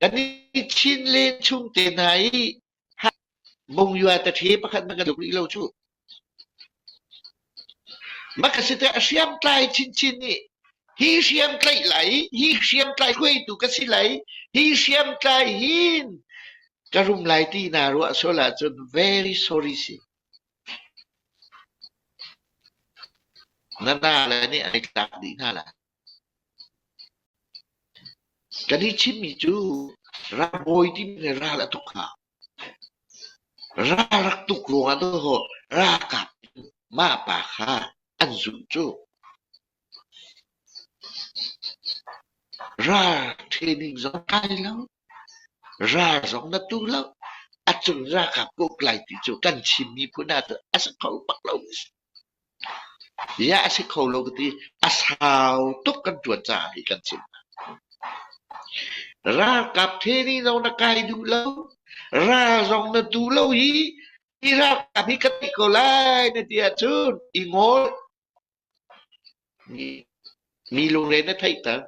Kani chin lên chung tiền này mong yua ta thiếp khát mà cái lục đi lâu chú mà cái sự ta xiêm trai chin chin nè hi xiêm trai lại hi xiêm trai quay tụ cái gì lại hi xiêm trai hin cái room lại tí nào rồi số là chun very sorry si nana là ni ai tak đi na là cái đi chin mi chú ra boy tí ra là tục hả ra rak tục luôn à đó ho ra cặp ma bà ha ăn dụng chú ra thì mình giống cay lắm ra giống nó tu lắm à chừng ra gặp cuộc lại thì chú cần chìm mi phụ nữ à sẽ khâu bắt lâu ya sẽ khâu lâu thì à sao tốt cần chuột trả thì cần chìm ra gặp thế đi giống nó cay đủ lâu ra giống nó tu lâu ý đi ra gặp đi cất đi cổ lại này thì à chú ý ngồi mi luôn lên nó thấy tớ